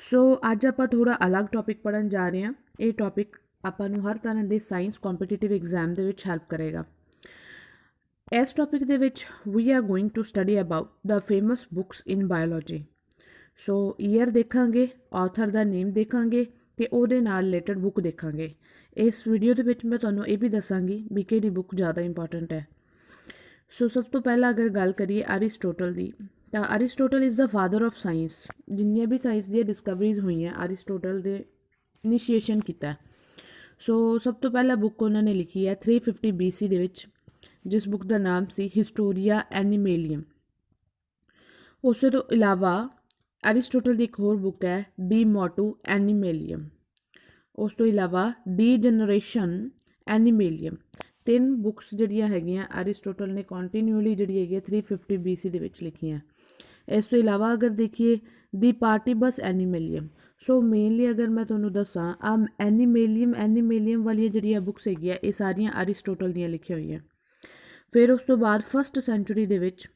ਸੋ ਅੱਜ ਆਪਾਂ ਥੋੜ੍ਹਾ ਅਲੱਗ ਟੌਪਿਕ ਪੜ੍ਹਨ ਜਾ ਰਹੇ ਹਾਂ। ਇਹ ਟੌਪਿਕ ਆਪਾਂ ਨੂੰ ਹਰ ਤਰ੍ਹਾਂ ਦੇ ਸਾਇੰਸ ਕੰਪੀਟੀਟਿਵ ਐਗਜ਼ਾਮ ਦੇ ਵਿੱਚ ਹੈਲਪ ਕਰੇਗਾ। ਇਸ ਟੌਪਿਕ ਦੇ ਵਿੱਚ we are going to study about the famous books in biology. So year ਦੇਖਾਂਗੇ, ਆਥਰ ਦਾ ਨੇਮ ਦੇਖਾਂਗੇ ਅਤੇ ਉਹਦੇ ਨਾਲ ਰਿਲੇਟਡ ਬੁੱਕ ਦੇਖਾਂਗੇ। ਇਸ ਵੀਡੀਓ ਦੇ ਵਿੱਚ ਮੈਂ ਤੁਹਾਨੂੰ ਇਹ ਵੀ ਦੱਸਾਂਗੀ ਵੀ ਕਿਹੜੀ ਬੁੱਕ ਜ਼ਿਆਦਾ ਇੰਪੋਰਟੈਂਟ ਹੈ। ਸੋ ਸਭ ਤੋਂ ਪਹਿਲਾਂ ਅਗਰ ਗੱਲ ਕਰੀਏ ਅਰਿਸਟੋਟਲ ਦੀ, ਤਾਂ Aristotle is the father of science. ਜਿੰਨੀਆਂ ਵੀ ਸਾਇੰਸ ਦੀਆਂ ਡਿਸਕਵਰੀਜ਼ ਹੋਈਆਂ ਅਰਿਸਟੋਟਲ ਦੇ ਇਨੀਸ਼ੀਏਸ਼ਨ ਕੀਤਾ। ਸੋ ਸਭ ਤੋਂ ਪਹਿਲਾਂ ਬੁੱਕ ਉਹਨਾਂ ਨੇ ਲਿਖੀ ਹੈ 350 BC ਦੇ ਵਿੱਚ, ਜਿਸ ਬੁੱਕ ਦਾ ਨਾਮ ਸੀ ਹਿਸਟੋਰੀਆ ਐਨੀਮੇਲੀਅਮ। ਉਸ ਤੋਂ ਇਲਾਵਾ ਅਰਿਸਟੋਟਲ ਦੀ ਇੱਕ ਹੋਰ ਬੁੱਕ ਹੈ ਡੀ ਮੋਟੂ ਐਨੀਮੇਲੀਅਮ। ਉਸ ਤੋਂ ਇਲਾਵਾ ਡੀ ਜਨਰੇਸ਼ਨ ਐਨੀਮੇਲੀਅਮ। ਤਿੰਨ ਬੁੱਕਸ ਜਿਹੜੀਆਂ ਹੈਗੀਆਂ ਅਰਿਸਟੋਟਲ ਨੇ ਕੰਟੀਨਿਊਲੀ ਜਿਹੜੀ ਹੈਗੀ 350 BC ਦੇ ਵਿੱਚ ਲਿਖੀਆਂ। ਇਸ ਤੋਂ ਇਲਾਵਾ ਅਗਰ ਦੇਖੀਏ ਦੀ ਪਾਰਟੀਬਸ ਐਨੀਮੇਲੀਅਮ। ਸੋ ਮੇਨਲੀ ਅਗਰ ਮੈਂ ਤੁਹਾਨੂੰ ਦੱਸਾਂ ਐਨੀਮੇਲੀਅਮ ਵਾਲੀਆਂ ਜਿਹੜੀਆਂ ਬੁੱਕਸ ਹੈਗੀਆਂ ਇਹ ਸਾਰੀਆਂ ਅਰਿਸਟੋਟਲ ਦੀਆਂ ਲਿਖੀਆਂ ਹੋਈਆਂ। ਫਿਰ ਉਸ ਤੋਂ ਬਾਅਦ 1st ਸੈਂਚੁਰੀ ਦੇ ਵਿੱਚ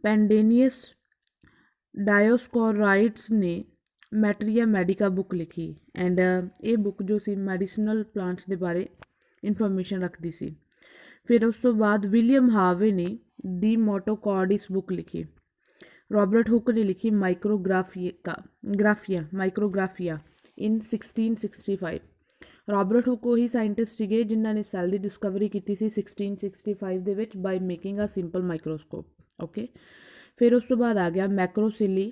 ਪੈਂਡੇਨੀਅਸ ਡਾਇਓਸਕੋਰਾਈਡਸ ਨੇ ਮੈਟਰੀਆ ਮੈਡੀਕਾ ਬੁੱਕ ਲਿਖੀ। ਐਂਡ ਇਹ ਬੁੱਕ ਜੋ ਸੀ ਮੈਡੀਸਨਲ ਪਲਾਂਟਸ ਦੇ ਬਾਰੇ ਇਨਫੋਰਮੇਸ਼ਨ ਰੱਖਦੀ ਸੀ। ਫਿਰ ਉਸ ਤੋਂ ਬਾਅਦ ਵਿਲੀਅਮ ਹਾਰਵੇ ਨੇ ਡੀ ਮੋਟੋਕਾਰਡਿਸ ਬੁੱਕ ਲਿਖੀ। ਰੋਬਰਟ ਹੁੱਕ ਨੇ ਲਿਖੀ ਮਾਈਕਰੋਗ੍ਰਾਫੀਆ ਇਨ 1665। ਰੋਬਰਟ ਹੁੱਕ ਉਹੀ ਸਾਇੰਟਿਸਟ ਸੀਗੇ ਜਿਨ੍ਹਾਂ ਨੇ ਸੈੱਲ ਦੀ ਡਿਸਕਵਰੀ ਕੀਤੀ ਸੀ 1665 ਦੇ ਵਿੱਚ by making a simple microscope. Okay, ਫਿਰ ਉਸ ਤੋਂ ਬਾਅਦ ਆ ਗਿਆ ਮੈਕਰੋਸਿਲੀ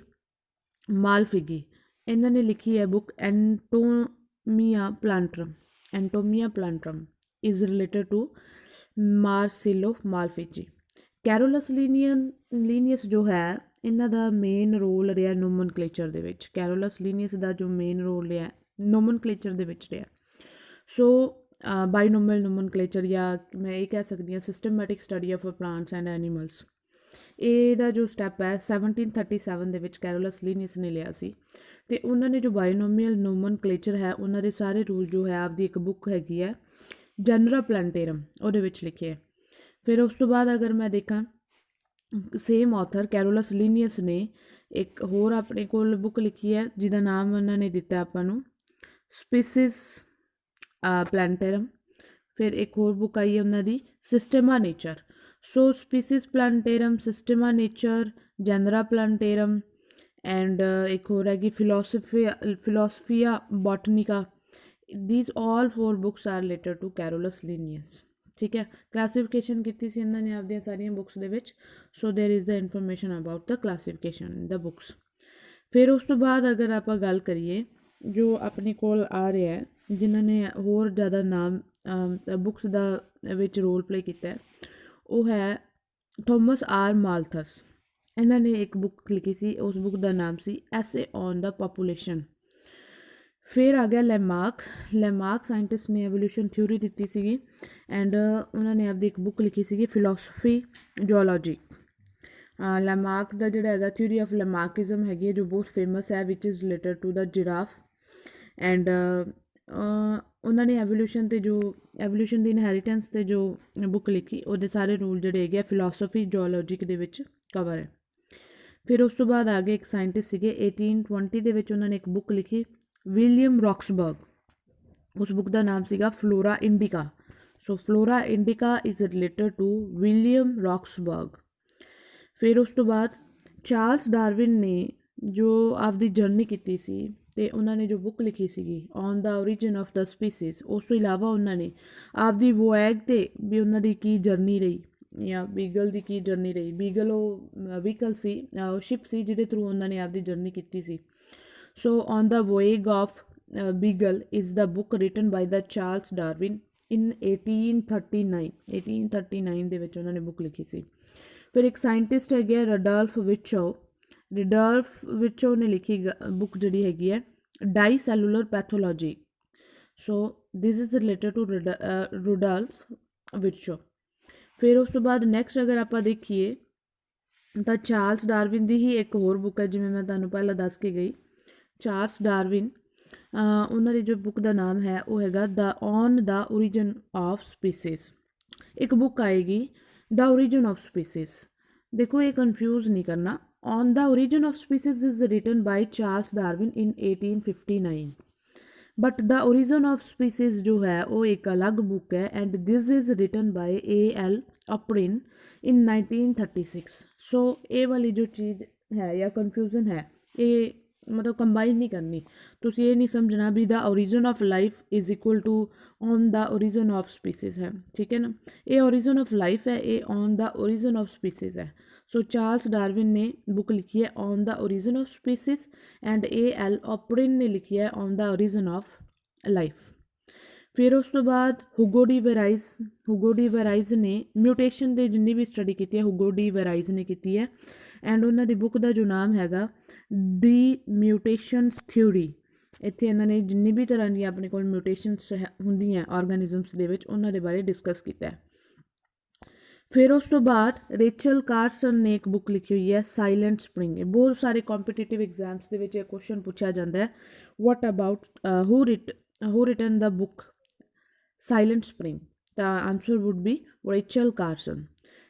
ਮਾਲਫਿਗੀ। ਇਹਨਾਂ ਨੇ ਲਿਖੀ ਹੈ ਬੁੱਕ ਐਂਟੋਮੀਆ ਪਲਾਂਟਰਮ is related to ਮਾਰਸਿਲੋ ਮਾਲਫਿਜੀ। ਕੈਰੋਲਸ ਲੀਨੀਅਸ ਜੋ ਹੈ ਇਹਨਾਂ ਦਾ ਮੇਨ ਰੋਲ ਰਿਹਾ ਨੋਮਨਕਲੇਚਰ ਦੇ ਵਿੱਚ। ਕੈਰੋਲਸ ਲੀਨੀਅਸ ਦਾ ਜੋ ਮੇਨ ਰੋਲ ਰਿਹਾ ਨੋਮਨਕਲੇਚਰ ਦੇ ਵਿੱਚ ਰਿਹਾ। ਸੋ ਬਾਈਨੋਮਲ ਨੋਮਨਕਲੇਚਰ ਜਾਂ ਮੈਂ ਇਹ ਕਹਿ ਸਕਦੀ ਹਾਂ systematic study of plants and animals. ਇਹਦਾ ਜੋ ਸਟੈਪ ਹੈ 1737 ਦੇ ਵਿੱਚ ਕੈਰੋਲਸ ਲੀਨੀਅਸ ਨੇ ਲਿਆ ਸੀ। ਅਤੇ ਉਹਨਾਂ ਨੇ ਜੋ ਬਾਇਨੋਮੀਅਲ ਨੋਮਨਕਲੇਚਰ ਹੈ ਉਹਨਾਂ ਦੇ ਸਾਰੇ ਰੂਲ ਜੋ ਹੈ ਆਪਦੀ ਇੱਕ ਬੁੱਕ ਹੈਗੀ ਹੈ ਜਨਰਾ ਪਲਾਂਟੇਰਮ, ਉਹਦੇ ਵਿੱਚ ਲਿਖੇ ਹੈ। ਫਿਰ ਉਸ ਤੋਂ ਬਾਅਦ ਅਗਰ ਮੈਂ ਦੇਖਾਂ ਸੇਮ ਆਥਰ ਕੈਰੋਲਸ ਲੀਨੀਅਸ ਨੇ ਇੱਕ ਹੋਰ ਆਪਣੇ ਕੋਲ ਬੁੱਕ ਲਿਖੀ ਹੈ ਜਿਹਦਾ ਨਾਮ ਉਹਨਾਂ ਨੇ ਦਿੱਤਾ ਆਪਾਂ ਨੂੰ ਸਪੀਸੀਜ਼ ਪਲਾਂਟੇਰਮ। ਫਿਰ ਇੱਕ ਹੋਰ ਬੁੱਕ ਆਈ ਹੈ ਉਹਨਾਂ ਦੀ Systema Naturae. So Species Plantarum, Systema Naturae, Genera Plantarum and ਇੱਕ ਹੋਰ ਹੈਗੀ ਫਿਲੋਸਫੀਆ ਬੋਟਨਿਕਾ। these all 4 books are related to Carolus Linnaeus। ਠੀਕ ਹੈ, ਕਲਾਸੀਫਿਕੇਸ਼ਨ ਕੀਤੀ ਸੀ ਇਹਨਾਂ ਨੇ ਆਪਦੀਆਂ ਸਾਰੀਆਂ ਬੁੱਕਸ ਦੇ ਵਿੱਚ। So there is the information about the classification in the books. ਫਿਰ ਉਸ ਤੋਂ ਬਾਅਦ ਅਗਰ ਆਪਾਂ ਗੱਲ ਕਰੀਏ ਜੋ ਆਪਣੇ ਕੋਲ ਆ ਰਿਹਾ ਹੈ ਜਿਨ੍ਹਾਂ ਨੇ ਹੋਰ ਜ਼ਿਆਦਾ ਨਾਮ ਬੁੱਕਸ ਦਾ ਵਿੱਚ ਰੋਲ ਪਲੇ ਕੀਤਾ ਉਹ ਹੈ ਥੋਮਸ ਆਰ ਮਾਲਥਸ। ਇਹਨਾਂ ਨੇ ਇੱਕ ਬੁੱਕ ਲਿਖੀ ਸੀ, ਉਸ ਬੁੱਕ ਦਾ ਨਾਮ ਸੀ ਐਸੇ ਔਨ ਦ ਪਾਪੂਲੇਸ਼ਨ। ਫਿਰ ਆ ਗਿਆ ਲੈਮਾਰਕ ਸਾਇੰਟਿਸਟ ਨੇ ਐਵੋਲਿਊਸ਼ਨ ਥਿਊਰੀ ਦਿੱਤੀ ਸੀਗੀ ਐਂਡ ਉਹਨਾਂ ਨੇ ਆਪਦੀ ਇੱਕ ਬੁੱਕ ਲਿਖੀ ਸੀਗੀ ਫਿਲੋਸਫੀ ਜੂਲੋਜੀ। ਲੈਮਾਰਕ ਦਾ ਜਿਹੜਾ ਹੈਗਾ ਥਿਊਰੀ ਆਫ ਲੈਮਾਰਕਿਜ਼ਮ ਹੈਗੀ ਹੈ ਜੋ ਬਹੁਤ ਫੇਮਸ ਹੈ which is related to the giraffe. And ਉਹਨਾਂ ਨੇ ਐਵੋਲਿਊਸ਼ਨ ਦੀ ਇਨਹੈਰੀਟੈਂਸ 'ਤੇ ਜੋ ਬੁੱਕ ਲਿਖੀ ਉਹਦੇ ਸਾਰੇ ਰੂਲ ਜਿਹੜੇ ਹੈਗੇ ਆ ਫਿਲੋਸਫੀ ਜੂਲੋਜਿਕ ਦੇ ਵਿੱਚ ਕਵਰ ਹੈ। ਫਿਰ ਉਸ ਤੋਂ ਬਾਅਦ ਆ ਗਏ ਇੱਕ ਸਾਇੰਟਿਸਟ ਸੀਗੇ 1820 ਦੇ ਵਿੱਚ ਉਹਨਾਂ ਨੇ ਇੱਕ ਬੁੱਕ ਲਿਖੀ ਵਿਲੀਅਮ ਰੌਕਸਬਰਗ। ਉਸ ਬੁੱਕ ਦਾ ਨਾਮ ਸੀਗਾ Flora Indica. So Flora Indica is related to William Roxburgh. ਫਿਰ ਉਸ ਤੋਂ ਬਾਅਦ ਚਾਰਲਸ ਡਾਰਵਿਨ ਨੇ ਜੋ ਆਪਦੀ ਜਰਨੀ ਕੀਤੀ ਸੀ ਅਤੇ ਉਹਨਾਂ ਨੇ ਜੋ ਬੁੱਕ ਲਿਖੀ ਸੀਗੀ on the origin of the species. ਉਸ ਤੋਂ ਇਲਾਵਾ ਉਹਨਾਂ ਨੇ ਆਪਦੀ ਵੋਇਗ 'ਤੇ ਵੀ ਉਹਨਾਂ ਦੀ ਕੀ ਜਰਨੀ ਰਹੀ ਜਾਂ ਬੀਗਲ ਦੀ ਕੀ ਜਰਨੀ ਰਹੀ। ਬੀਗਲ ਉਹ ਵਹੀਕਲ ਸੀ, ਸ਼ਿਪ ਸੀ ਜਿਹਦੇ ਥਰੂ ਉਹਨਾਂ ਨੇ ਆਪਦੀ ਜਰਨੀ ਕੀਤੀ ਸੀ। So on the voyage of Beagle is the book written by the Charles Darwin in 1839 ਦੇ ਵਿੱਚ ਉਹਨਾਂ ਨੇ ਬੁੱਕ ਲਿਖੀ ਸੀ। ਫਿਰ ਇੱਕ ਸਾਇੰਟਿਸਟ ਹੈਗੇ ਰਡੋਲਫ ਵਿਚੋ ਨੇ ਲਿਖੀ ਬੁੱਕ ਜਿਹੜੀ ਹੈਗੀ ਹੈ Die Cellular Pathology. So this is related to Rudolf Virchow. ਫਿਰ ਉਸ ਤੋਂ ਬਾਅਦ ਨੈਕਸਟ ਅਗਰ ਆਪਾਂ ਦੇਖੀਏ ਤਾਂ ਚਾਰਲਸ ਡਾਰਵਿਨ ਦੀ ਹੀ ਇੱਕ ਹੋਰ ਬੁੱਕ ਹੈ ਜਿਵੇਂ ਮੈਂ ਤੁਹਾਨੂੰ ਪਹਿਲਾਂ ਦੱਸ ਕੇ ਗਈ ਚਾਰਲਸ ਡਾਰਵਿਨ। ਉਹਨਾਂ ਦੀ ਜੋ ਬੁੱਕ ਦਾ ਨਾਮ ਹੈ ਉਹ ਹੈਗਾ on the origin of species. ਇੱਕ ਬੁੱਕ ਆਏਗੀ ਦ ਓਰੀਜਨ ਆਫ ਸਪੀਸੀਜ਼। ਦੇਖੋ ਇਹ ਕਨਫਿਊਜ਼ ਨਹੀਂ ਕਰਨਾ, on the origin of species is written by Charles Darwin in 1859। But the origin of species जो है वो एक अलग बुक है and this is written by A.L. Oparin in 1936। So ये वाली जो चीज़ है या कन्फ्यूजन है ये मतलब कंबाइन नहीं करनी। तुसी ये नहीं समझना भी the origin of life is equal to on the origin of species है, ठीक है ना। ये ओरिजिन ऑफ लाइफ है, ये on the origin of species है। सो चार्ल्स डार्विन ने बुक लिखी है on the origin of species and A.L. ऑपरिन ने लिखी है on the origin of life. फिर उस तो बाद हुगो डी वेराइज ने म्यूटेशन की जिन्नी भी स्टडी की है हुगो डी वेराइज ने की है एंड उन्होंने बुक का जो नाम हैगा दी म्यूटेशनस थ्योरी। इत्थे इन्होंने जिन्नी भी तरह दी अपने को म्यूटेशनस होंदियां ऑर्गेनिजम्स दे विच उन्हां दे बारे डिस्कस किया है। फिर उस तो बाद रेचल कार्सन ने एक बुक लिखी हुई है साइलेंट स्प्रिंग। बहुत सारे कॉम्पीटिटिव एग्जाम्स दे विच एक क्वेश्चन पूछा जाता है what about who written the book silent spring. The answer would be Rachel Carson.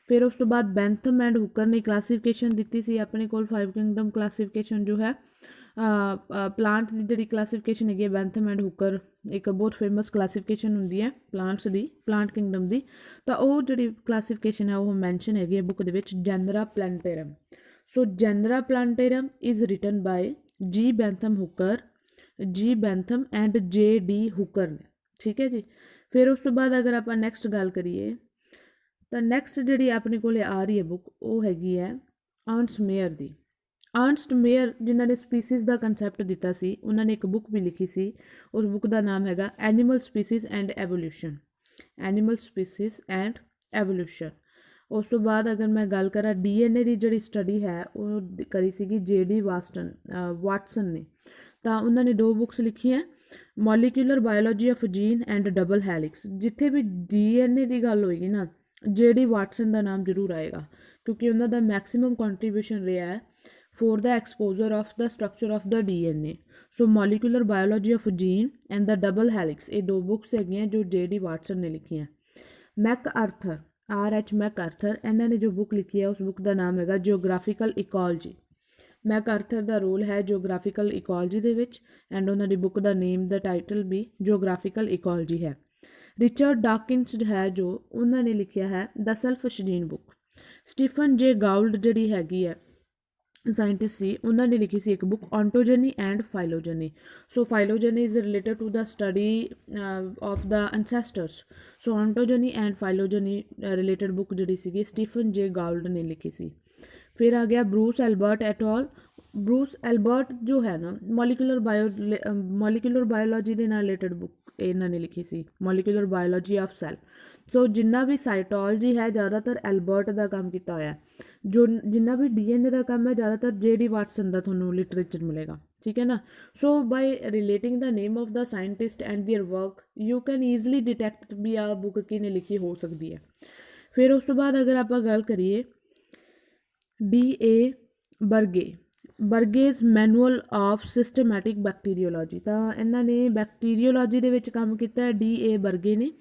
फिर उस तो बाद बैंथम एंड हुकर ने क्लासीफिकेशन दी सी अपने को 5 किंगडम क्लासीफिकेशन जो है प्लांट की जी क्लासीफिकेशन है बैंथम एंड हुकर एक बहुत फेमस क्लासीफिकेशन होंगी है प्लांट्स की प्लांट किंगडम की। तो वो जी क्लासीफिकेशन है वो मैंशन है बुक के genera plantarum. So genera plantarum is written by G Bentham Hooker and J.D. Hooker ने, ठीक है जी। फिर उस तो बाद अगर आप नैक्सट गल करिए तो नैक्सट जी अपने को आ रही है बुक वो हैगी है अर्नस्ट मेयर की। अर्नस्ट मेयर जिन्होंने स्पीसीज़ का कंसैप्ट दिता सी उन्होंने एक बुक भी लिखी सी उस बुक का नाम हैगा animal species and evolution. Animal species and evolution. उस तो बाद अगर मैं गल करा DNA की जी स्टडी है वो करी सी J.D. वाटसन ने। तो उन्होंने 2 बुक्स लिखी हैं molecular biology of gene and double helix. जिथे भी DNA की गल होएगी ना J.D. वाटसन का नाम जरूर आएगा क्योंकि उन्होंने मैक्सीमम कॉन्ट्रीब्यूशन रहा है for the exposure of the structure of the DNA। So molecular biology of gene and the double helix ये 2 बुक्स है जो J.D. वाटसन ने लिखी हैं। MacArthur R.H. मैकआर्थर इन्होंने जो बुक लिखी है उस बुक का नाम है जियोग्राफिकल इकोलॉजी। मैकआर्थर का रोल है geographical ecology they which and उन्होंने बुक का नेम द टाइटल भी जियोग्राफिकल इकोलॉजी है। रिचर्ड डॉकिंस है जो उन्होंने लिखा है the selfish gene book. Stephen J. Gould ji हैगी है साइंटिस्ट सी उन्होंने लिखी सी एक book ontogeny and phylogeny. So phylogeny is related to the study of the ancestors. So ontogeny and phylogeny related book जी सी स्टीफन J. गाउल्ड ने लिखी सी। फिर आ गया Bruce Albert et al. Bruce Albert जो है ना मॉलिक्यूलर बायोलॉजी के नाल रिलेटेड बुक इन्होंने लिखी सी मॉलिक्यूलर बायोलॉजी ऑफ सैल। सो जिन्ना भी साइटोलॉजी है ज़्यादातर एल्बर्ट का काम किया होया जो जिन्ना भी DNA का काम है ज़्यादातर J.D. वाटसन का थोनों लिटरेचर मिलेगा, ठीक है ना। So by relating the name of the scientist and their work you can easily detect भी आ बुक किने लिखी हो सकती है। फिर उस तो बाद अगर आप गल करिए D.A. Bergey's manual of systematic bacteriology. तो इन्होंने बैक्टीरियोलॉजी के काम किया है D.A. बर्गे ने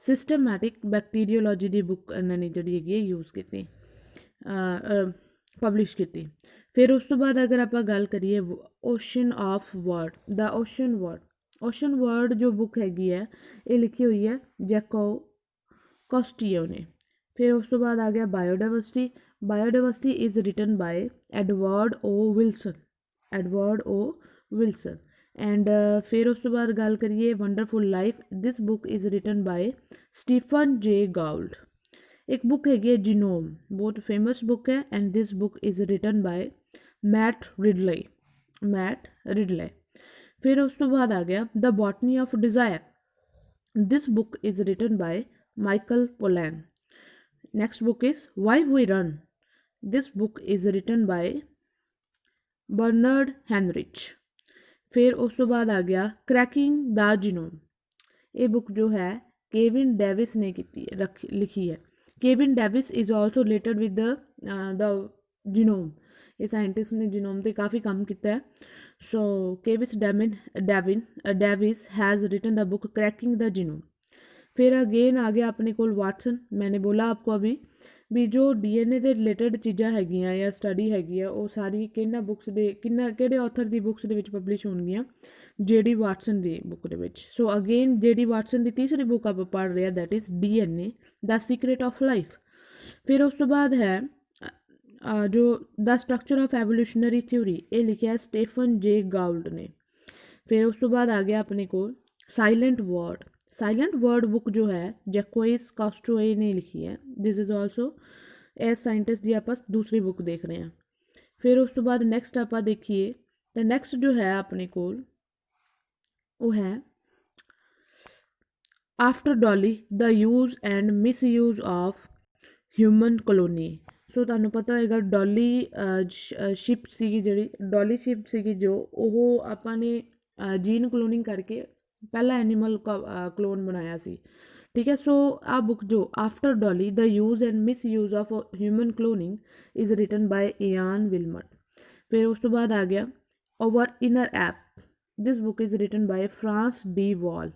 सिस्टमैटिक बैक्टीरियोलॉजी की बुक इन्होंने जी है यूज़ की पब्लिश की। फिर उस तो बाद अगर आप गल करिए ocean of word the ocean word जो बुक हैगी है ये लिखी हुई है जैको कॉस्टियो ने। फिर उस तो बाद आ गया biodiversity is written by Edward O Wilson and फिर उस तो बाद गल करिए wonderful life this book is written by Stephen J. Gould. एक बुक हैगी जीनोम बहुत फेमस बुक है and this book is written by Matt Ridley. फिर उस तो बाद आ गया the botany of desire this book is written by Michael Pollan. Next book is why we run this book is written by Bernd Heinrich. फिर उस तो बाद आ गया क्रैकिंग द जीनोम ये बुक जो है केविन डेविस ने लिखी है। Kevin Davies is also related with the genome. ये साइंटिस्ट ने जीनोम पर काफ़ी काम किया है। So Davies has written the book cracking the genome. फिर अगेन आ गया अपने को वाटसन। मैंने बोला आपको अभी ਵੀ ਜੋ ਡੀਐਨਏ ਦੇ ਰਿਲੇਟਡ ਚੀਜ਼ਾਂ ਹੈਗੀਆਂ ਜਾਂ ਸਟੱਡੀ ਹੈਗੀ ਆ ਉਹ ਸਾਰੀ ਕਿਹਨਾਂ ਬੁੱਕਸ ਦੇ ਕਿਹੜੇ ਆਥਰ ਦੀ ਬੁੱਕਸ ਦੇ ਵਿੱਚ ਪਬਲਿਸ਼ ਹੋਣਗੀਆਂ, ਜੇਡੀ ਵਾਟਸਨ ਦੀ ਬੁੱਕ ਦੇ ਵਿੱਚ। ਸੋ ਅਗੇਨ ਜੇਡੀ ਵਾਟਸਨ ਦੀ ਤੀਸਰੀ ਬੁੱਕ ਆਪਾਂ ਪੜ੍ਹ ਰਹੇ ਹਾਂ, that is DNA the secret of life. ਫਿਰ ਉਸ ਤੋਂ ਬਾਅਦ ਹੈ ਜੋ ਦ ਸਟਰਕਚਰ ਆਫ ਐਵੋਲਿਊਸ਼ਨਰੀ ਥਿਊਰੀ, ਇਹ ਲਿਖਿਆ ਸਟੀਫਨ ਜੇ ਗਾਊਲਡ ਨੇ। ਫਿਰ ਉਸ ਤੋਂ ਬਾਅਦ ਆ ਗਿਆ ਆਪਣੇ ਕੋਲ silent world. Silent world book ਜੋ ਹੈ ਜੈਕੁਇਸ ਕਾਸਟਰੋਏ ਨੇ ਲਿਖੀ ਹੈ। This is also as scientist ਦੀ ਆਪਾਂ ਦੂਸਰੀ ਬੁੱਕ ਦੇਖ ਰਹੇ ਹਾਂ। ਫਿਰ ਉਸ ਤੋਂ ਬਾਅਦ ਨੈਕਸਟ ਆਪਾਂ ਦੇਖੀਏ ਤਾਂ ਨੈਕਸਟ ਜੋ ਹੈ ਆਪਣੇ ਕੋਲ ਉਹ ਹੈ after Dolly the use and misuse of human colony. So ਤੁਹਾਨੂੰ ਪਤਾ ਹੋਏਗਾ ਡੋਲੀ ਸ਼ਿਪ ਸੀਗੀ, ਜਿਹੜੀ ਡੋਲੀ ਸ਼ਿਪ ਸੀਗੀ ਜੋ ਉਹ ਆਪਾਂ ਨੇ ਜੀਨ ਕਲੋਨਿੰਗ ਕਰਕੇ ਪਹਿਲਾ ਐਨੀਮਲ ਕਲੋਨ ਬਣਾਇਆ ਸੀ, ਠੀਕ ਹੈ। ਸੋ ਆ ਬੁੱਕ ਜੋ after Dolly the use and misuse of human cloning is written by Ian Wilmut. ਫਿਰ ਉਸ ਤੋਂ ਬਾਅਦ ਆ ਗਿਆ our inner ape, this book is written by Frans de Waal.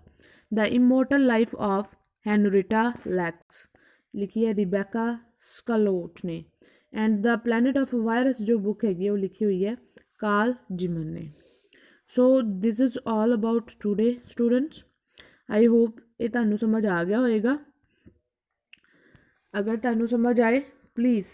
The immortal life of Henrietta Lacks, ਲਿਖੀ ਹੈ Rebecca Skloot ਨੇ। And the planet of virus ਜੋ ਬੁੱਕ ਹੈਗੀ ਉਹ ਲਿਖੀ ਹੋਈ ਹੈ ਕਾਰਲ ਜਿਮਨ ਨੇ। So this is all about today students. I hop ਇਹ ਤੁਹਾਨੂੰ ਸਮਝ ਆ ਗਿਆ ਹੋਏਗਾ। ਅਗਰ ਤੁਹਾਨੂੰ ਸਮਝ ਆਏ ਪਲੀਜ਼